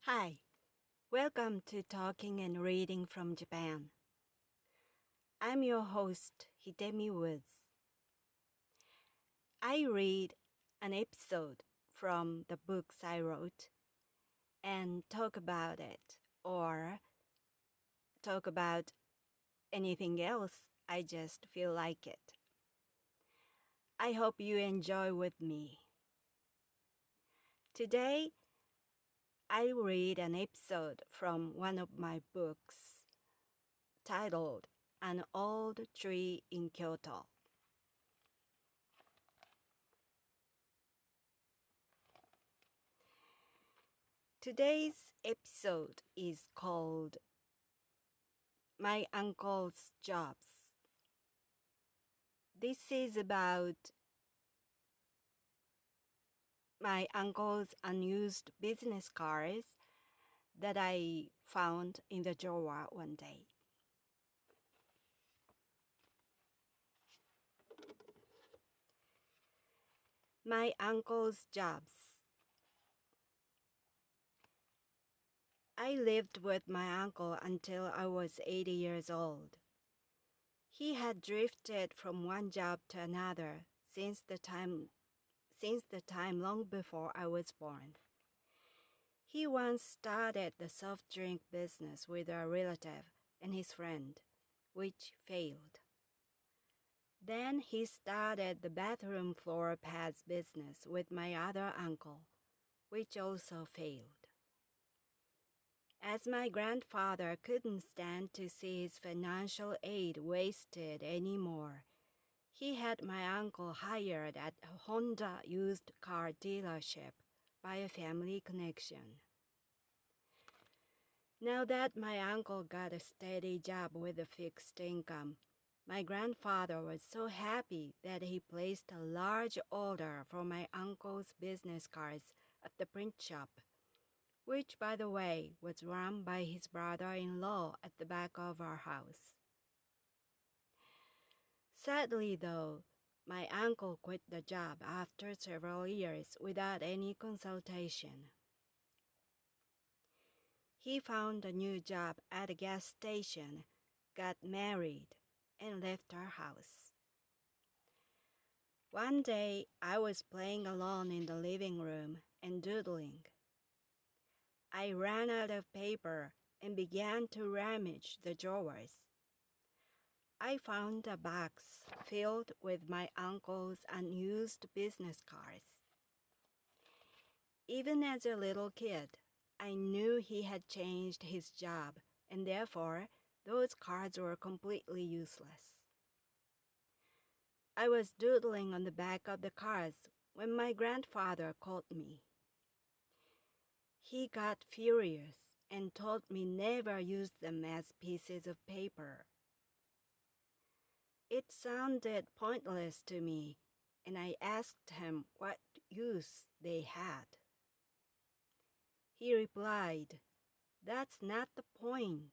Hi, welcome to Talking and Reading from Japan. I'm your host, Hidemi Woods. I read an episode from the books I wrote and talk about it or talk about anything else I just feel like it. I hope you enjoy with me. Today, I read an episode from one of my books titled An Old Tree in Kyoto. Today's episode is called My Uncle's Jobs. This is about my uncle's unused business cards that I found in the drawer one day. My uncle's jobs. I lived with my uncle until I was 80 years old. He had drifted from one job to another since the time long before I was born. He once started the soft drink business with a relative and his friend, which failed. Then he started the bathroom floor pads business with my other uncle, which also failed. As my grandfather couldn't stand to see his financial aid wasted anymore, he had my uncle hired at a Honda used car dealership by a family connection. Now that my uncle got a steady job with a fixed income, my grandfather was so happy that he placed a large order for my uncle's business cards at the print shop, which, by the way, was run by his brother-in-law at the back of our house. Sadly, though, my uncle quit the job after several years without any consultation. He found a new job at a gas station, got married, and left our house. One day, I was playing alone in the living room and doodling. I ran out of paper and began to rummage the drawers. I found a box filled with my uncle's unused business cards. Even as a little kid, I knew he had changed his job, and therefore those cards were completely useless. I was doodling on the back of the cards when my grandfather called me. He got furious and told me never use them as pieces of paper. It sounded pointless to me, and I asked him what use they had. He replied, "That's not the point.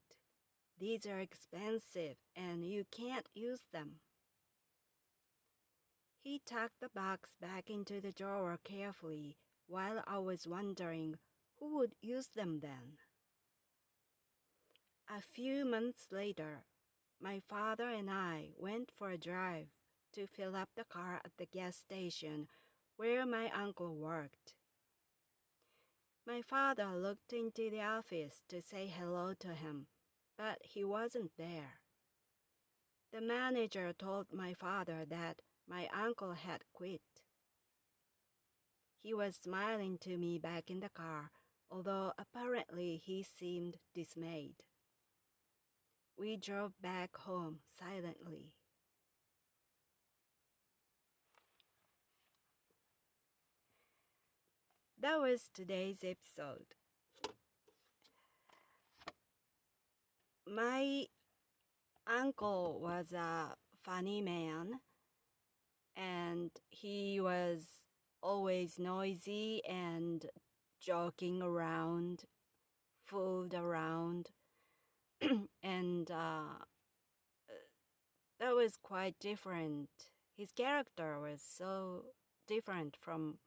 These are expensive and you can't use them." He tucked the box back into the drawer carefully while I was wondering who would use them then. A few months later, my father and I went for a drive to fill up the car at the gas station where my uncle worked. My father looked into the office to say hello to him, but he wasn't there. The manager told my father that my uncle had quit. He was smiling to me back in the car, although apparently he seemed dismayed. We drove back home silently. That was today's episode. My uncle was a funny man, and he was always noisy and joking around, fooled around, and that was quite different. His character was so different from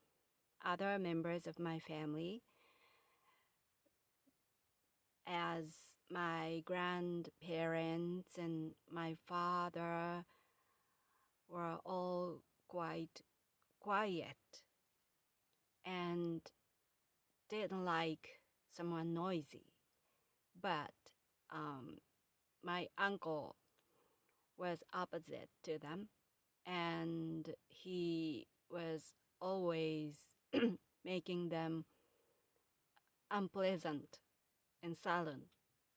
other members of my family. as my grandparents and my father were all quite quiet and didn't like someone noisy. But my uncle was opposite to them, and he was always making them unpleasant and silent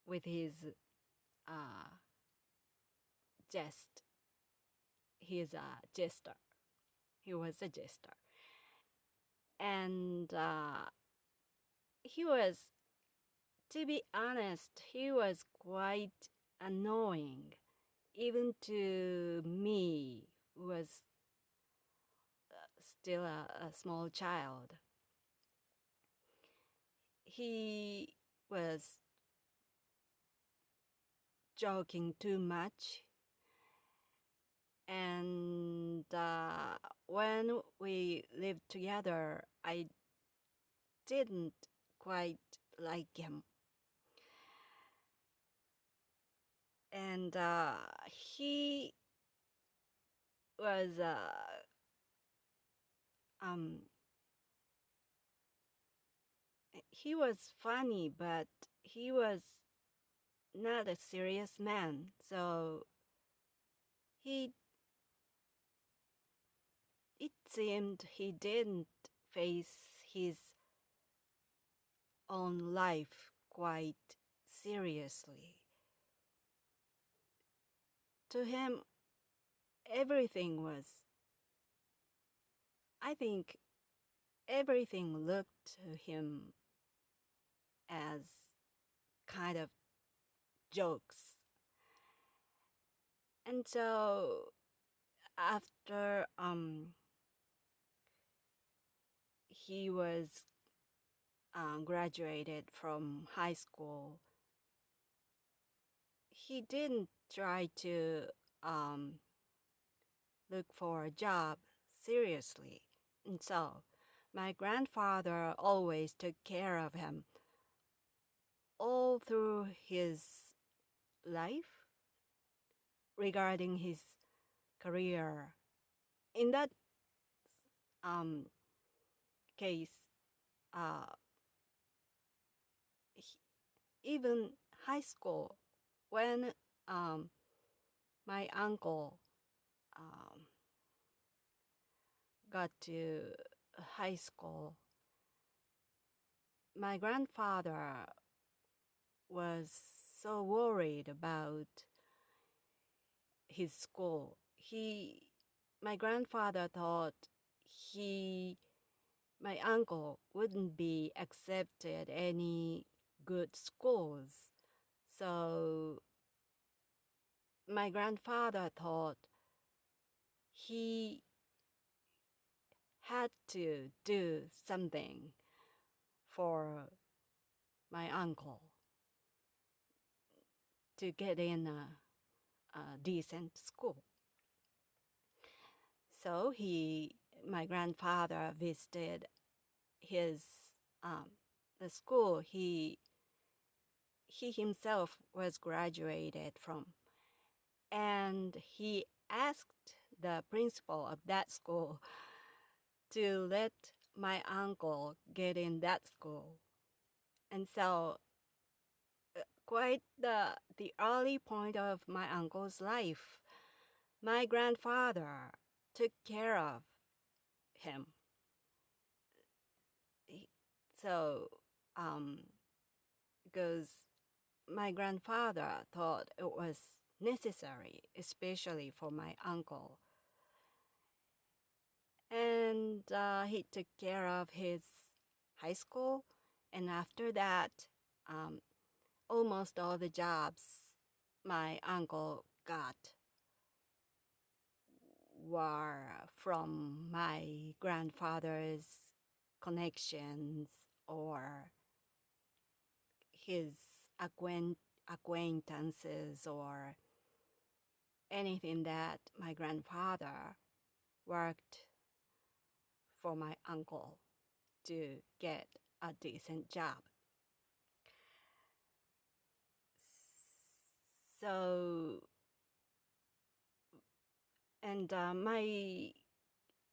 with his jest. He's a jester. He was a jester. And he was, to be honest, he was quite annoying, even to me, who was still a small child. He was joking too much. And when we lived together, I didn't quite like him. And he was funny, but he was not a serious man. So it seemed he didn't face his own life quite seriously. To him, I think everything looked to him as kind of jokes. And so after he was graduated from high school, he didn't try to look for a job seriously. And so my grandfather always took care of him all through his life regarding his career. In that case, even high school, when my uncle got to high school, my grandfather was so worried about his school. My grandfather thought my uncle wouldn't be accepted any good schools. So my grandfather thought he had to do something for my uncle to get in a decent school. So my grandfather visited the school he himself was graduated from, and he asked the principal of that school to let my uncle get in that school. And so quite the early point of my uncle's life, my grandfather took care of him. So because my grandfather thought it was necessary, especially for my uncle. And he took care of his high school, and after that, almost all the jobs my uncle got were from my grandfather's connections or his acquaintances or anything that my grandfather worked for my uncle to get a decent job. So, and my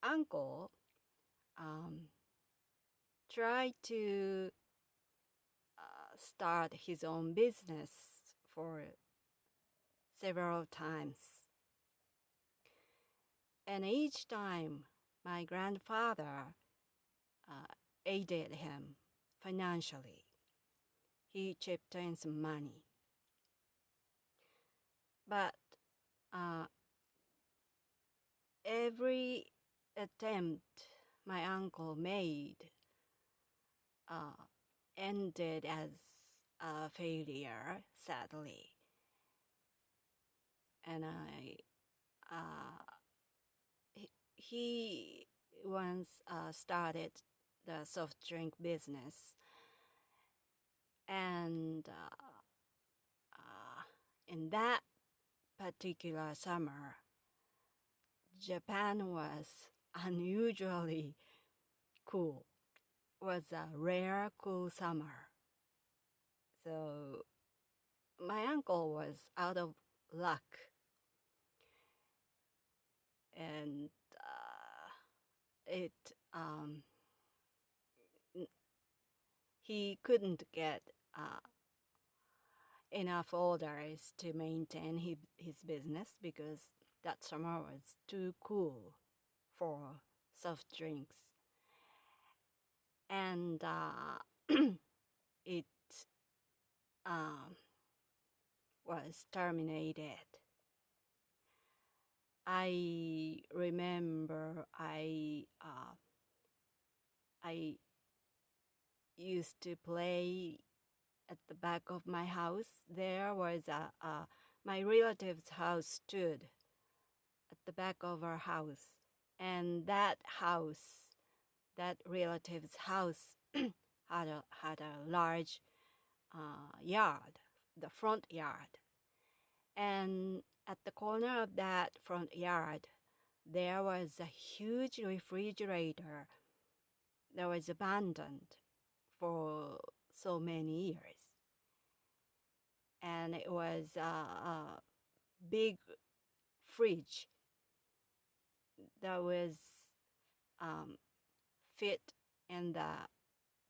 uncle tried to start his own business for several times. And each time, my grandfather aided him financially. He chipped in some money. But every attempt my uncle made ended as a failure, sadly. And he once started the soft drink business, and in that particular summer, Japan was unusually cool. It was a rare cool summer. So my uncle was out of luck. And he couldn't get enough orders to maintain his business because that summer was too cool for soft drinks. And it was terminated. I remember I used to play at the back of my house. There was my relative's house stood at the back of our house, and that relative's house had a large yard, the front yard, and at the corner of that front yard, there was a huge refrigerator that was abandoned for so many years. And it was a big fridge that was fit in the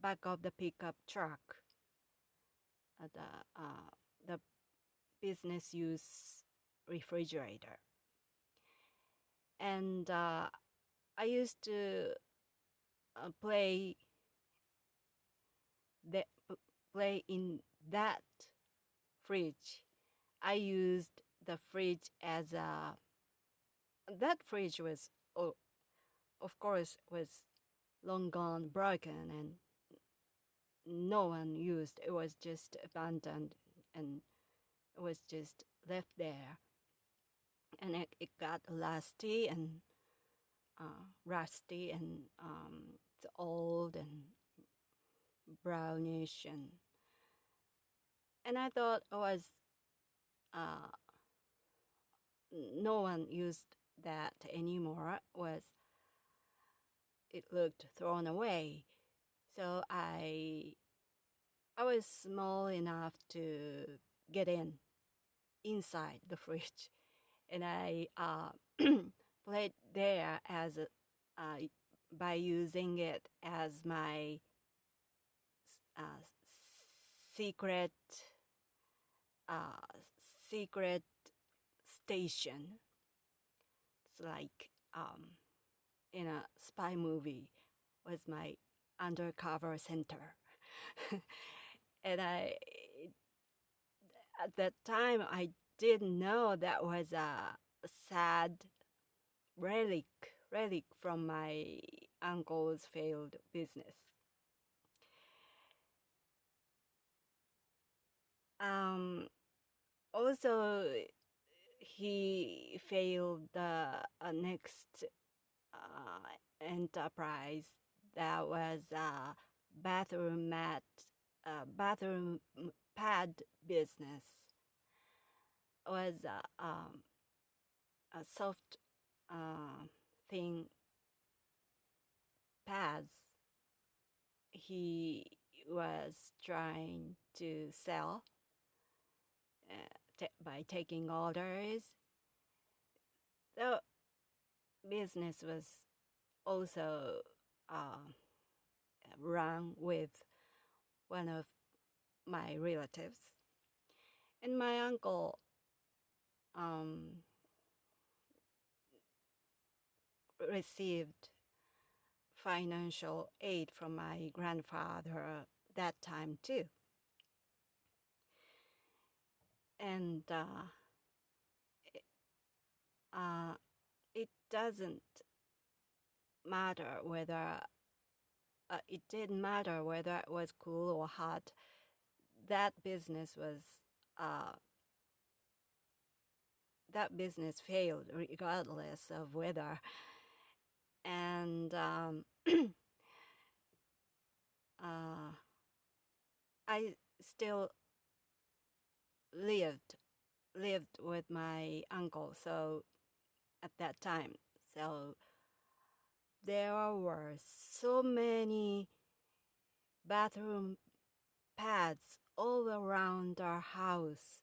back of the pickup truck, the business use refrigerator. And I used to play in that fridge. I used the fridge as that fridge was, of course, was long gone, broken, and no one used. It was just abandoned, and it was just left there. And it got rusty and it's old and brownish, and I thought it was no one used that anymore. It looked thrown away. So I was small enough to get inside the fridge, and I played there as by using it as my secret station. It's like in a spy movie, was my undercover center. And at that time, I didn't know that was a sad relic from my uncle's failed business. Also, he failed the next enterprise that was a bathroom pad business. It was a soft thin pads he was trying to sell by taking orders. The business was also run with one of my relatives. And my uncle received financial aid from my grandfather that time too. And it doesn't matter whether it didn't matter whether it was cool or hot. That business failed regardless of weather. And I still lived with my uncle at that time. So there were so many bathroom pads all around our house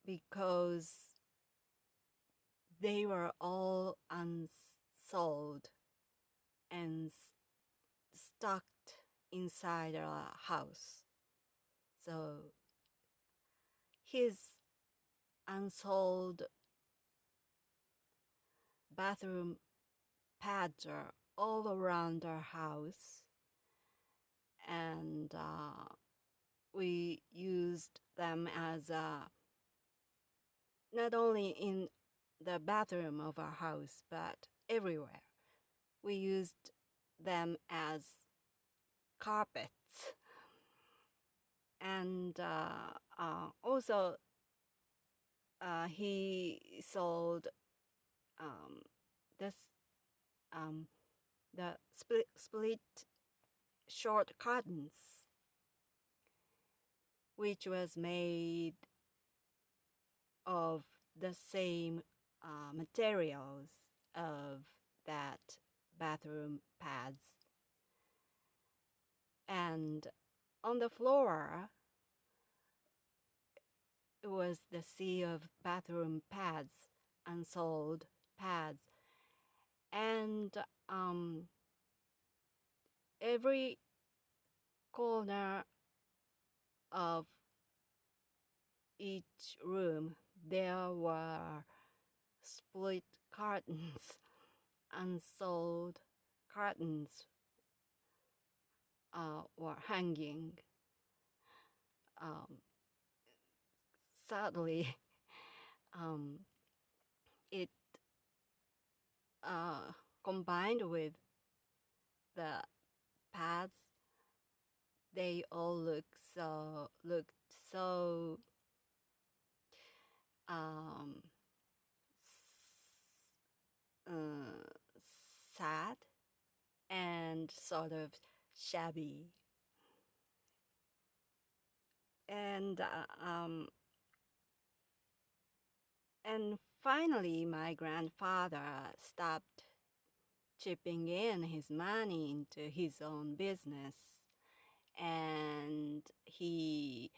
because they were all unsold and stocked inside our house. So his unsold bathroom pads are all around our house, and we used them as not only in the bathroom of our house, but everywhere. We used them as carpets. And also he sold the split short curtains, which was made of the same materials of that bathroom pads. And on the floor, it was the sea of bathroom pads, unsold pads. And every corner of each room, there were split curtains, unsold curtains were hanging. Sadly, it combined with the pads, they all looked so sad and sort of shabby. And finally, my grandfather stopped chipping in his money into his own business, and he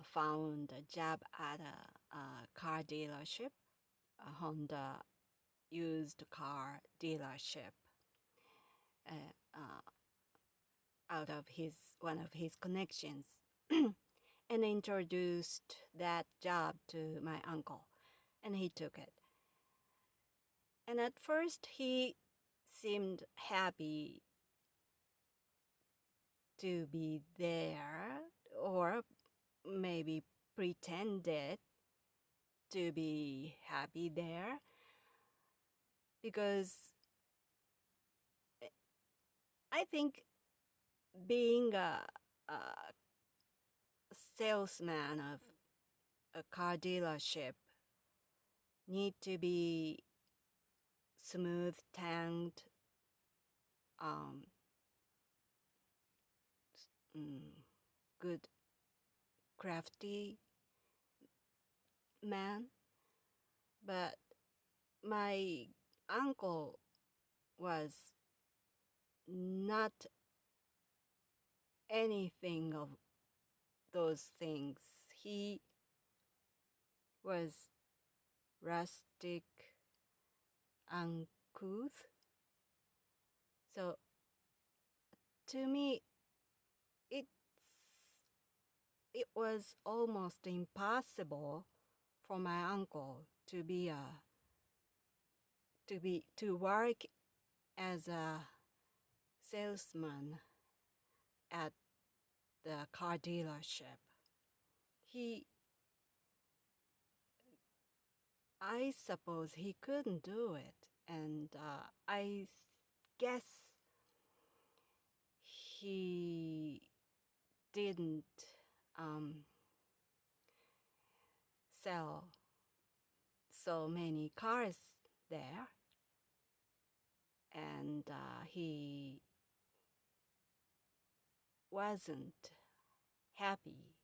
found a job at a car dealership, a Honda used car dealership, out of one of his connections, and introduced that job to my uncle, and he took it. And at first he seemed happy to be there, or maybe pretended to be happy there, because I think being a salesman of a car dealership need to be smooth-tongued, good, crafty man. But my uncle was not anything of those things. He was rustic, uncouth. So to me, it was almost impossible for my uncle to work as a salesman at the car dealership. I suppose he couldn't do it, and I guess he didn't sell so many cars there, and he wasn't happy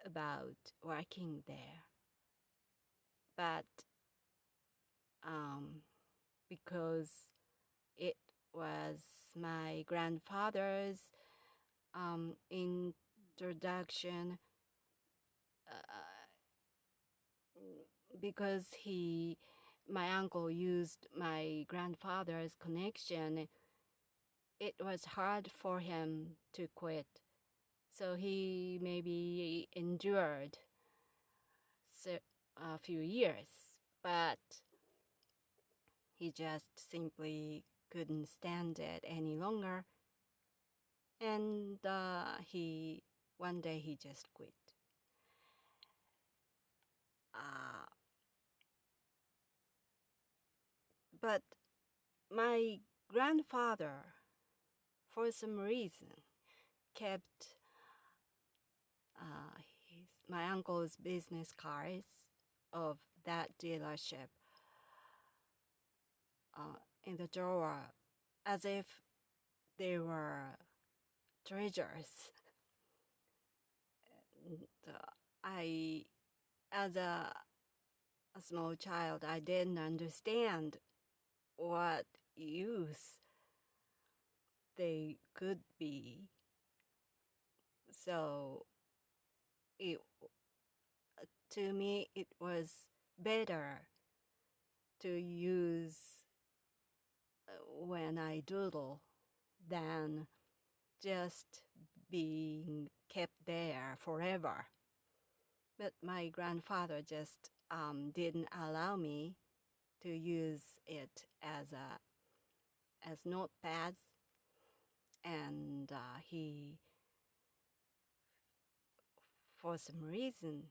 about working there. But because it was my grandfather's introduction, because my uncle used my grandfather's connection, it was hard for him to quit. So he maybe endured a few years, but he just simply couldn't stand it any longer, and one day he just quit. But my grandfather, for some reason, kept my uncle's business cards of that dealership in the drawer as if they were treasures. And as a small child, I didn't understand what use they could be. So to me, it was better to use when I doodle than just being kept there forever. But my grandfather just didn't allow me to use it as notepads, and he, for some reason,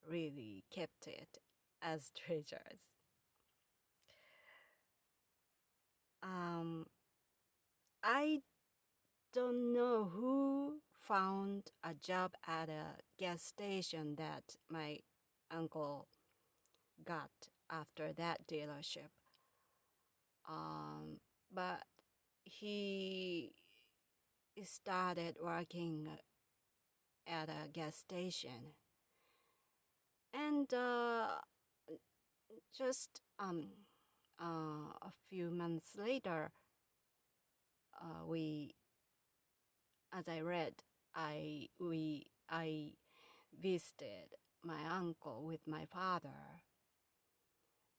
really kept it as treasures. I don't know who found a job at a gas station that my uncle got after that dealership. But he started working at a gas station, and just a few months later, as I read, I visited my uncle with my father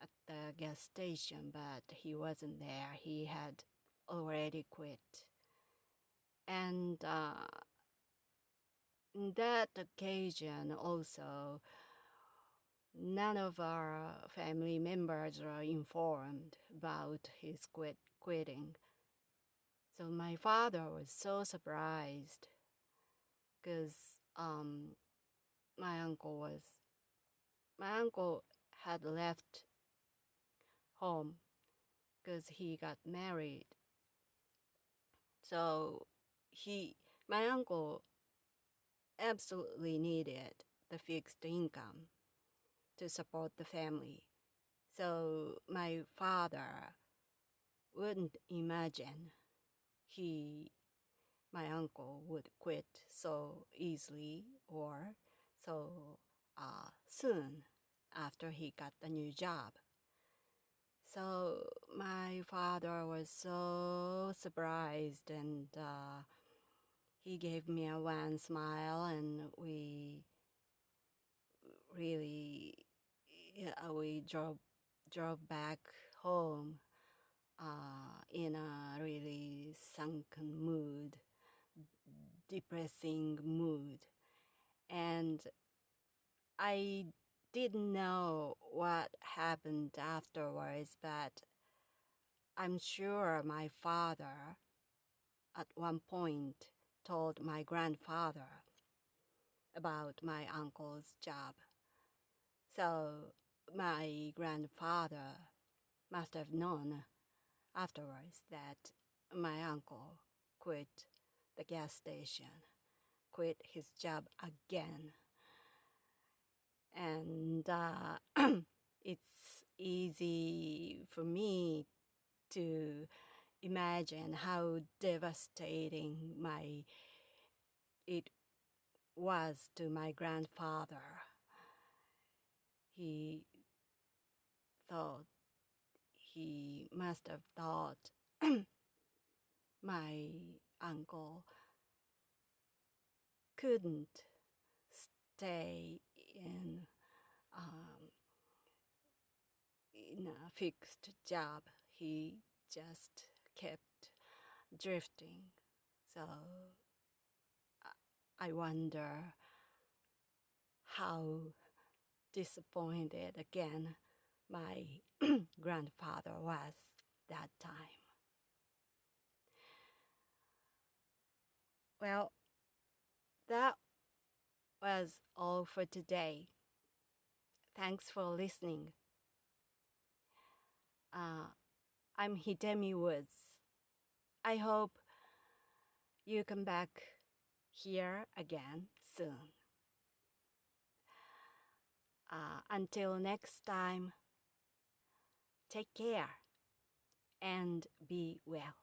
at the gas station, but he wasn't there. He had already quit. And on that occasion also, none of our family members were informed about his quitting. So my father was so surprised because my uncle had left home because he got married. So my uncle absolutely needed the fixed income to support the family. So my father wouldn't imagine my uncle would quit so easily or so soon after he got the new job. So my father was so surprised, and he gave me a wan smile, and we really, we drove back home in a really sunken mood, depressing mood, and I didn't know what happened afterwards, but I'm sure my father at one point told my grandfather about my uncle's job. So my grandfather must have known afterwards that my uncle quit the gas station, quit his job again. And it's easy for me to imagine how devastating it was to my grandfather. He must have thought my uncle couldn't stay in a fixed job. He just kept drifting. So I wonder how disappointed again my grandfather was that time. Well, that was all for today. Thanks for listening. I'm Hidemi Woods. I hope you come back here again soon. Until next time, take care and be well.